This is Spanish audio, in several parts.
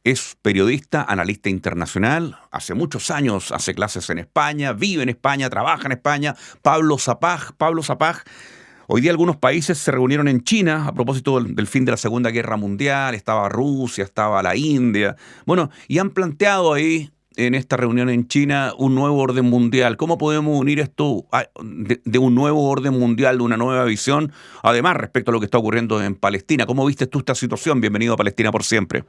Es periodista, analista internacional, hace muchos años hace clases en España, vive en España, trabaja en España. Pablo Zapag. Pablo Zapag, hoy día algunos países se reunieron en China a propósito del fin de la Segunda Guerra Mundial. Estaba Rusia, estaba la India. Bueno, y han planteado ahí en esta reunión en China un nuevo orden mundial. ¿Cómo podemos unir esto de un nuevo orden mundial, de una nueva visión? Además, respecto a lo que está ocurriendo en Palestina. ¿Cómo viste tú esta situación? Bienvenido a Palestina por siempre.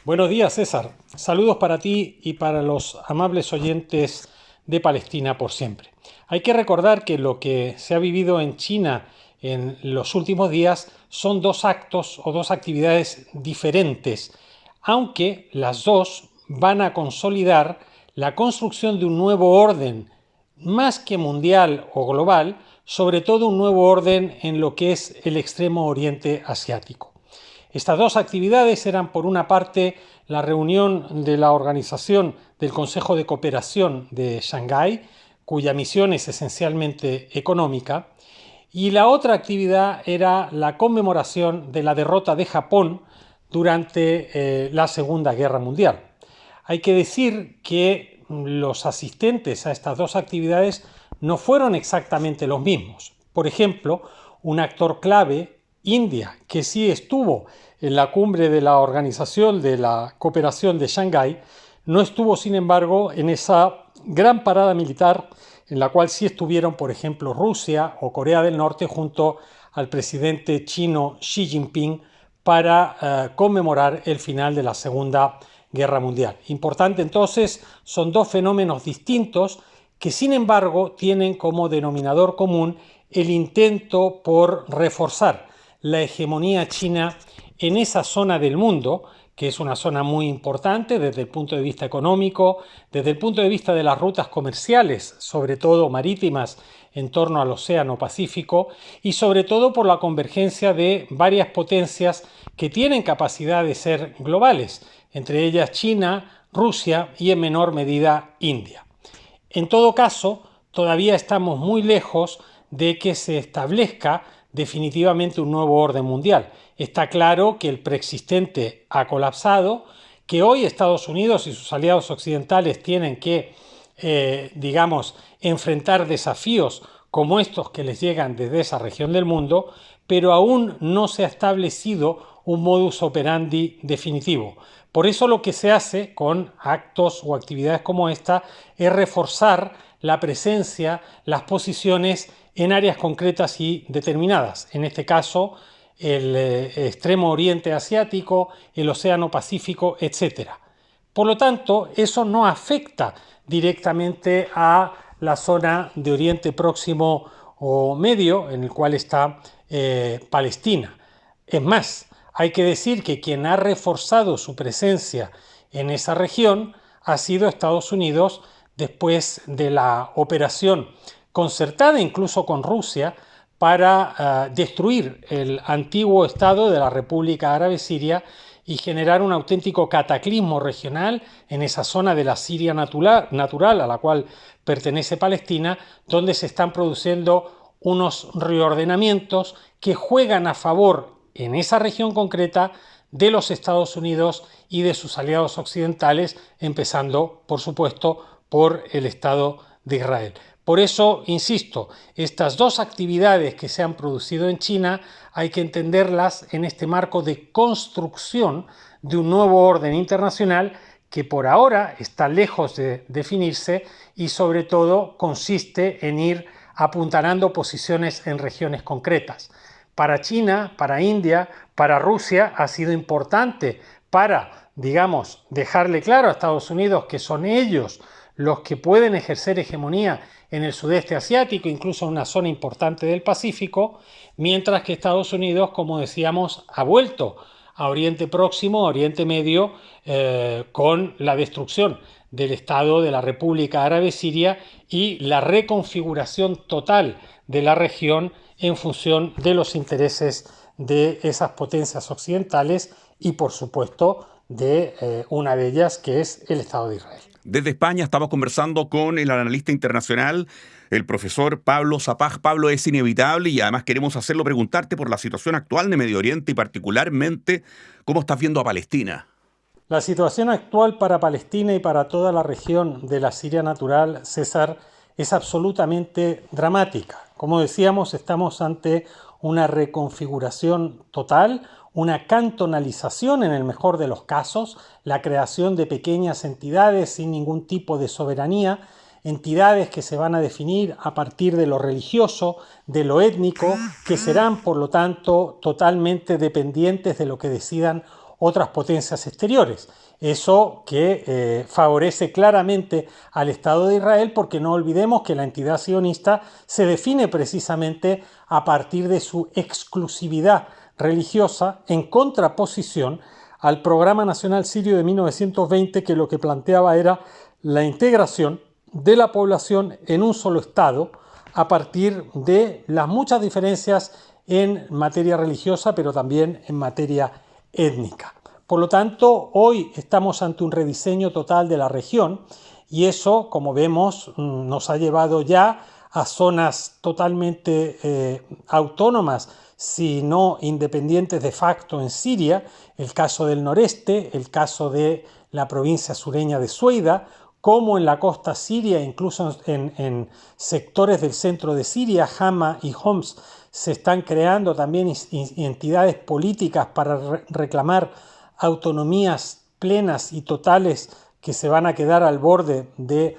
Buenos días, César. Saludos para ti y para los amables oyentes de Palestina por siempre. Hay que recordar que lo que se ha vivido en China en los últimos días son dos actos o dos actividades diferentes, aunque las dos van a consolidar la construcción de un nuevo orden, más que mundial o global, sobre todo un nuevo orden en lo que es el extremo oriente asiático. Estas dos actividades eran, por una parte, la reunión de la Organización del Consejo de Cooperación de Shanghái, cuya misión es esencialmente económica, y la otra actividad era la conmemoración de la derrota de Japón durante la Segunda Guerra Mundial. Hay que decir que los asistentes a estas dos actividades no fueron exactamente los mismos. Por ejemplo, un actor clave, India, que sí estuvo en la cumbre de la Organización de la Cooperación de Shanghái, no estuvo, sin embargo, en esa gran parada militar en la cual sí estuvieron, por ejemplo, Rusia o Corea del Norte junto al presidente chino Xi Jinping para conmemorar el final de la Segunda Guerra Mundial. Importante, entonces, son dos fenómenos distintos que, sin embargo, tienen como denominador común el intento por reforzar la hegemonía china en esa zona del mundo, que es una zona muy importante desde el punto de vista económico, desde el punto de vista de las rutas comerciales, sobre todo marítimas, en torno al Océano Pacífico, y sobre todo por la convergencia de varias potencias que tienen capacidad de ser globales, entre ellas China, Rusia y en menor medida India. En todo caso, todavía estamos muy lejos de que se establezca definitivamente un nuevo orden mundial. Está claro que el preexistente ha colapsado, que hoy Estados Unidos y sus aliados occidentales tienen que, enfrentar desafíos como estos que les llegan desde esa región del mundo, pero aún no se ha establecido un modus operandi definitivo. Por eso lo que se hace con actos o actividades como esta es reforzar la presencia, las posiciones en áreas concretas y determinadas. En este caso, el extremo oriente asiático, el océano Pacífico, etc. Por lo tanto, eso no afecta directamente a la zona de Oriente Próximo o Medio, en el cual está Palestina. Es más, hay que decir que quien ha reforzado su presencia en esa región ha sido Estados Unidos después de la operación concertada incluso con Rusia para destruir el antiguo Estado de la República Árabe Siria y generar un auténtico cataclismo regional en esa zona de la Siria natural a la cual pertenece Palestina, donde se están produciendo unos reordenamientos que juegan a favor en esa región concreta de los Estados Unidos y de sus aliados occidentales, empezando, por supuesto, por el Estado de Israel. Por eso, insisto, estas dos actividades que se han producido en China hay que entenderlas en este marco de construcción de un nuevo orden internacional que por ahora está lejos de definirse y sobre todo consiste en ir apuntalando posiciones en regiones concretas. Para China, para India, para Rusia ha sido importante para, dejarle claro a Estados Unidos que son ellos los que pueden ejercer hegemonía en el sudeste asiático, incluso en una zona importante del Pacífico, mientras que Estados Unidos, como decíamos, ha vuelto a Oriente Próximo, a Oriente Medio, con la destrucción del Estado de la República Árabe Siria y la reconfiguración total de la región en función de los intereses de esas potencias occidentales y, por supuesto, de una de ellas que es el Estado de Israel. Desde España estamos conversando con el analista internacional, el profesor Pablo Zapag. Pablo, es inevitable y además queremos hacerlo preguntarte por la situación actual de Medio Oriente y particularmente cómo estás viendo a Palestina. La situación actual para Palestina y para toda la región de la Siria natural, César, es absolutamente dramática. Como decíamos, estamos ante una reconfiguración total, una cantonalización en el mejor de los casos, la creación de pequeñas entidades sin ningún tipo de soberanía, entidades que se van a definir a partir de lo religioso, de lo étnico, que serán por lo tanto totalmente dependientes de lo que decidan otras potencias exteriores. Eso que favorece claramente al Estado de Israel, porque no olvidemos que la entidad sionista se define precisamente a partir de su exclusividad religiosa en contraposición al Programa Nacional Sirio de 1920, que lo que planteaba era la integración de la población en un solo Estado a partir de las muchas diferencias en materia religiosa, pero también en materia étnica. Por lo tanto, hoy estamos ante un rediseño total de la región y eso, como vemos, nos ha llevado ya a zonas totalmente autónomas, si no independientes de facto en Siria, el caso del noreste, el caso de la provincia sureña de Sueida, como en la costa siria, incluso en sectores del centro de Siria, Hama y Homs, se están creando también entidades políticas para reclamar autonomías plenas y totales que se van a quedar al borde de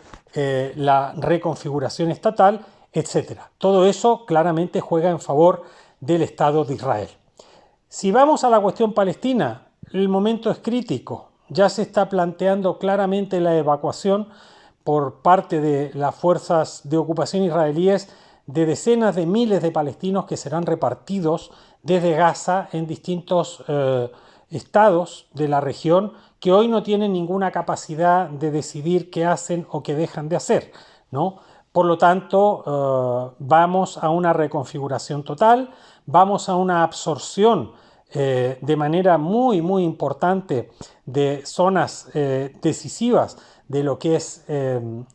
la reconfiguración estatal, etc. Todo eso claramente juega en favor del Estado de Israel. Si vamos a la cuestión palestina, el momento es crítico. Ya se está planteando claramente la evacuación por parte de las fuerzas de ocupación israelíes de decenas de miles de palestinos que serán repartidos desde Gaza en distintos estados de la región que hoy no tienen ninguna capacidad de decidir qué hacen o qué dejan de hacer, ¿no? Por lo tanto, vamos a una reconfiguración total, vamos a una absorción de manera muy importante de zonas decisivas de lo que es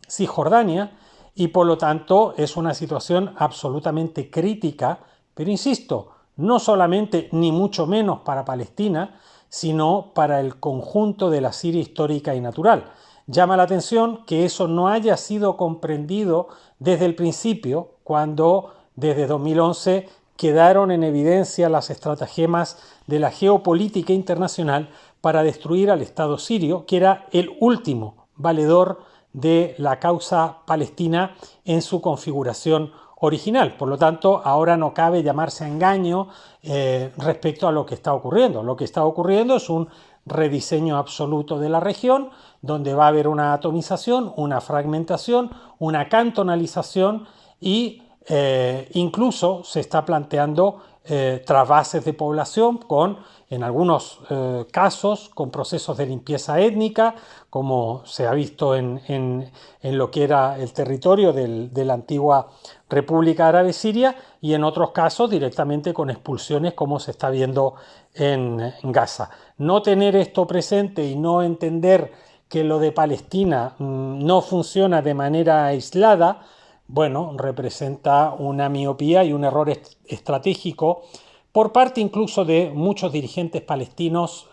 Cisjordania y por lo tanto es una situación absolutamente crítica, pero insisto, no solamente ni mucho menos para Palestina, sino para el conjunto de la Siria histórica y natural. Llama la atención que eso no haya sido comprendido desde el principio, cuando desde 2011 quedaron en evidencia las estratagemas de la geopolítica internacional para destruir al Estado sirio, que era el último valedor de la causa palestina en su configuración original. Por lo tanto, ahora no cabe llamarse a engaño respecto a lo que está ocurriendo. Lo que está ocurriendo es un rediseño absoluto de la región, donde va a haber una atomización, una fragmentación, una cantonalización y incluso se está planteando trasvases de población en algunos casos, con procesos de limpieza étnica, como se ha visto en lo que era el territorio de la antigua República Árabe Siria, y en otros casos directamente con expulsiones, como se está viendo en Gaza. No tener esto presente y no entender que lo de Palestina no funciona de manera aislada, bueno, representa una miopía y un error estratégico por parte incluso de muchos dirigentes palestinos,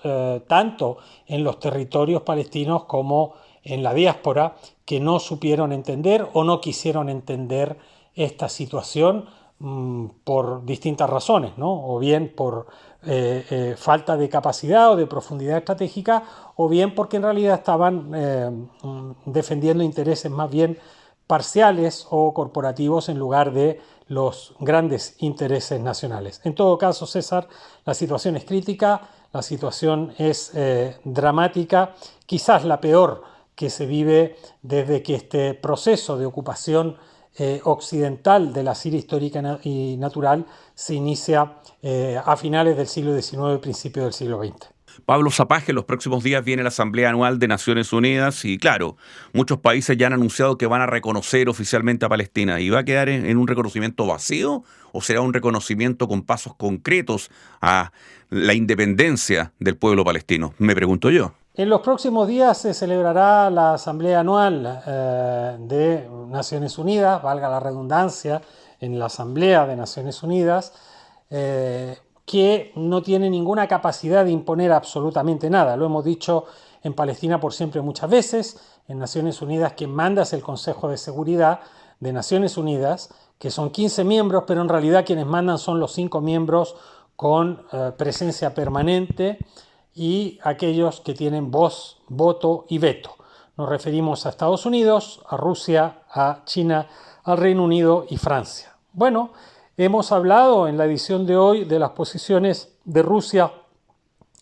tanto en los territorios palestinos como en la diáspora, que no supieron entender o no quisieron entender esta situación por distintas razones, ¿no? O bien por falta de capacidad o de profundidad estratégica, o bien porque en realidad estaban defendiendo intereses más bien parciales o corporativos en lugar de los grandes intereses nacionales. En todo caso, César, la situación es crítica, la situación es dramática, quizás la peor que se vive desde que este proceso de ocupación occidental de la Siria histórica y natural se inicia a finales del siglo XIX, principios del siglo XX. Pablo Sapag, en los próximos días viene la Asamblea Anual de Naciones Unidas y claro, muchos países ya han anunciado que van a reconocer oficialmente a Palestina. ¿Y va a quedar en un reconocimiento vacío o será un reconocimiento con pasos concretos a la independencia del pueblo palestino? Me pregunto yo. En los próximos días se celebrará la Asamblea Anual de Naciones Unidas, valga la redundancia, en la Asamblea de Naciones Unidas, que no tiene ninguna capacidad de imponer absolutamente nada. Lo hemos dicho en Palestina por siempre muchas veces. En Naciones Unidas quien manda es el Consejo de Seguridad de Naciones Unidas, que son 15 miembros, pero en realidad quienes mandan son los 5 miembros con presencia permanente y aquellos que tienen voz, voto y veto. Nos referimos a Estados Unidos, a Rusia, a China, al Reino Unido y Francia. Bueno, hemos hablado en la edición de hoy de las posiciones de Rusia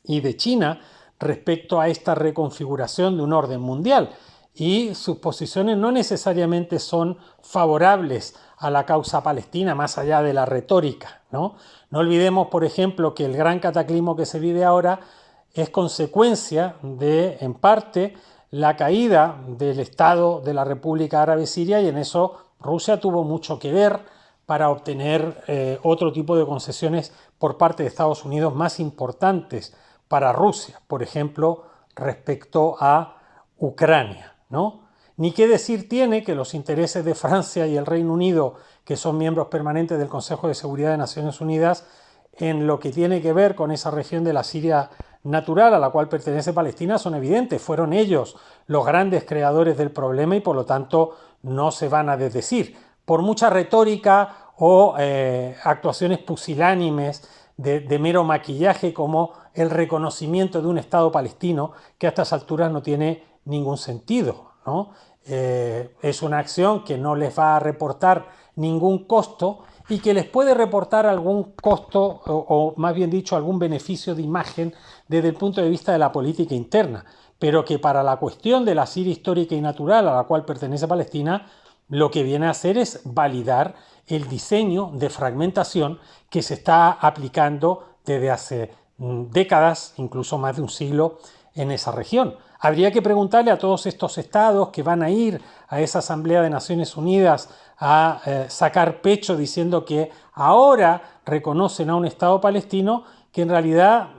y de China respecto a esta reconfiguración de un orden mundial, y sus posiciones no necesariamente son favorables a la causa palestina, más allá de la retórica, ¿no? No olvidemos, por ejemplo, que el gran cataclismo que se vive ahora es consecuencia de, en parte, la caída del Estado de la República Árabe Siria, y en eso Rusia tuvo mucho que ver para obtener otro tipo de concesiones por parte de Estados Unidos más importantes para Rusia, por ejemplo, respecto a Ucrania, ¿no? Ni qué decir tiene que los intereses de Francia y el Reino Unido, que son miembros permanentes del Consejo de Seguridad de Naciones Unidas, en lo que tiene que ver con esa región de la Siria natural a la cual pertenece Palestina, son evidentes. Fueron ellos los grandes creadores del problema y por lo tanto no se van a desdecir. Por mucha retórica o actuaciones pusilánimes de mero maquillaje como el reconocimiento de un Estado palestino, que a estas alturas no tiene ningún sentido, ¿no? Es una acción que no les va a reportar ningún costo y que les puede reportar algún costo o más bien dicho algún beneficio de imagen desde el punto de vista de la política interna, pero que para la cuestión de la Siria histórica y natural a la cual pertenece Palestina, lo que viene a hacer es validar el diseño de fragmentación que se está aplicando desde hace décadas, incluso más de un siglo, en esa región. Habría que preguntarle a todos estos estados que van a ir a esa Asamblea de Naciones Unidas a sacar pecho diciendo que ahora reconocen a un Estado palestino, que en realidad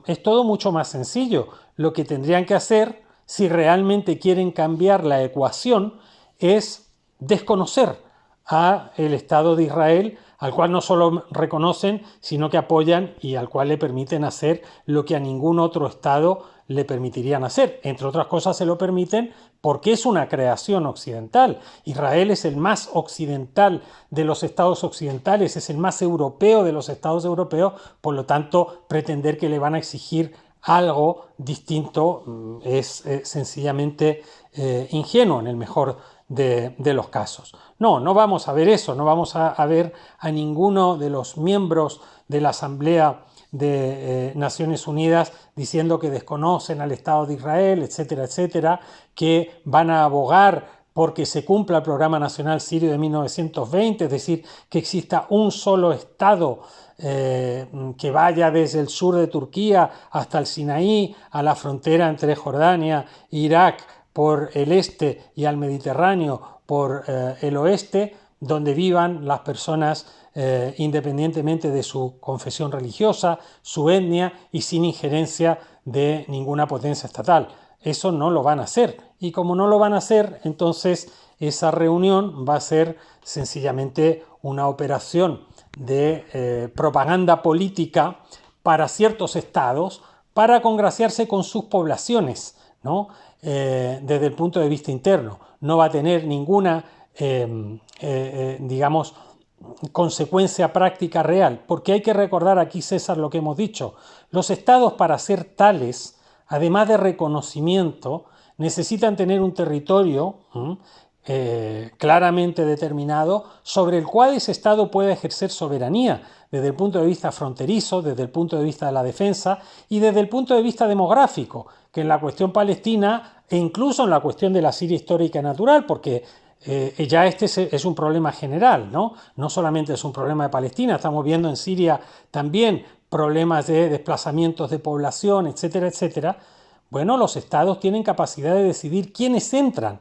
es todo mucho más sencillo. Lo que tendrían que hacer, si realmente quieren cambiar la ecuación, es desconocer a el Estado de Israel, al cual no solo reconocen, sino que apoyan y al cual le permiten hacer lo que a ningún otro Estado le permitirían hacer. Entre otras cosas se lo permiten porque es una creación occidental. Israel es el más occidental de los estados occidentales, es el más europeo de los estados europeos, por lo tanto pretender que le van a exigir algo distinto es sencillamente ingenuo en el mejor de los casos. No vamos a ver eso, no vamos a ver a ninguno de los miembros de la Asamblea de Naciones Unidas diciendo que desconocen al Estado de Israel, etcétera, etcétera, que van a abogar porque se cumpla el Programa Nacional Sirio de 1920, es decir, que exista un solo Estado que vaya desde el sur de Turquía hasta el Sinaí, a la frontera entre Jordania e Irak por el este y al Mediterráneo por el oeste, donde vivan las personas independientemente de su confesión religiosa, su etnia y sin injerencia de ninguna potencia estatal. Eso no lo van a hacer, y como no lo van a hacer, entonces esa reunión va a ser sencillamente una operación de propaganda política para ciertos estados para congraciarse con sus poblaciones, ¿no? Desde el punto de vista interno. No va a tener ninguna, digamos, consecuencia práctica real, porque hay que recordar aquí, César, lo que hemos dicho. Los estados, para ser tales, además de reconocimiento, necesitan tener un territorio claramente determinado sobre el cual ese estado pueda ejercer soberanía desde el punto de vista fronterizo, desde el punto de vista de la defensa y desde el punto de vista demográfico, que en la cuestión palestina e incluso en la cuestión de la Siria histórica y natural, porque ya este es un problema general, ¿no? No solamente es un problema de Palestina, estamos viendo en Siria también problemas de desplazamientos de población, etcétera, etcétera. Bueno, los estados tienen capacidad de decidir quiénes entran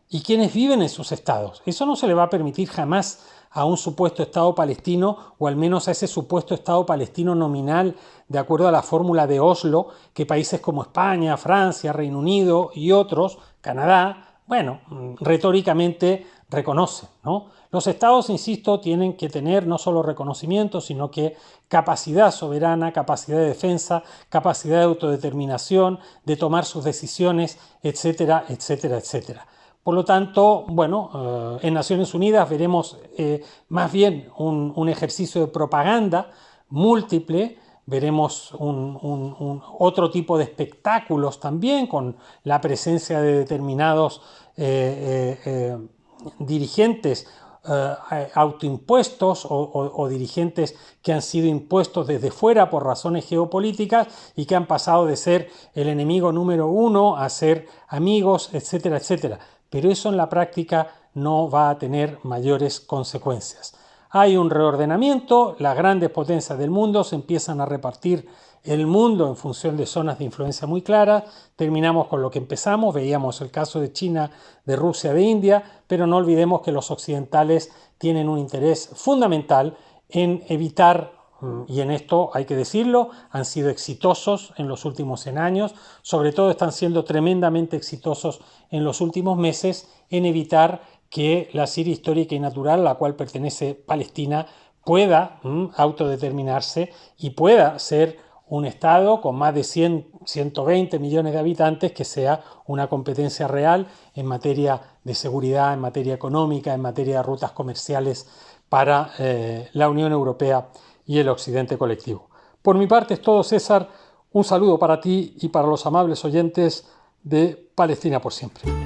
y quiénes viven en sus estados. Eso no se le va a permitir jamás a un supuesto Estado palestino, o al menos a ese supuesto Estado palestino nominal, de acuerdo a la fórmula de Oslo, que países como España, Francia, Reino Unido y otros, Canadá, bueno, retóricamente reconocen, ¿no? Los estados, insisto, tienen que tener no solo reconocimiento, sino que capacidad soberana, capacidad de defensa, capacidad de autodeterminación, de tomar sus decisiones, etcétera, etcétera, etcétera. Por lo tanto, bueno, en Naciones Unidas veremos más bien un ejercicio de propaganda múltiple. Veremos otro tipo de espectáculos también, con la presencia de determinados dirigentes autoimpuestos o dirigentes que han sido impuestos desde fuera por razones geopolíticas y que han pasado de ser el enemigo número uno a ser amigos, etcétera, etcétera. Pero eso en la práctica no va a tener mayores consecuencias. Hay un reordenamiento, las grandes potencias del mundo se empiezan a repartir el mundo en función de zonas de influencia muy claras. Terminamos con lo que empezamos, veíamos el caso de China, de Rusia, de India, pero no olvidemos que los occidentales tienen un interés fundamental en evitar, y en esto hay que decirlo, han sido exitosos en los últimos 100 años, sobre todo están siendo tremendamente exitosos en los últimos meses en evitar que la Siria histórica y natural, a la cual pertenece Palestina, pueda autodeterminarse y pueda ser un Estado con más de 120 millones de habitantes que sea una competencia real en materia de seguridad, en materia económica, en materia de rutas comerciales para la Unión Europea y el Occidente colectivo. Por mi parte es todo, César. Un saludo para ti y para los amables oyentes de Palestina por siempre.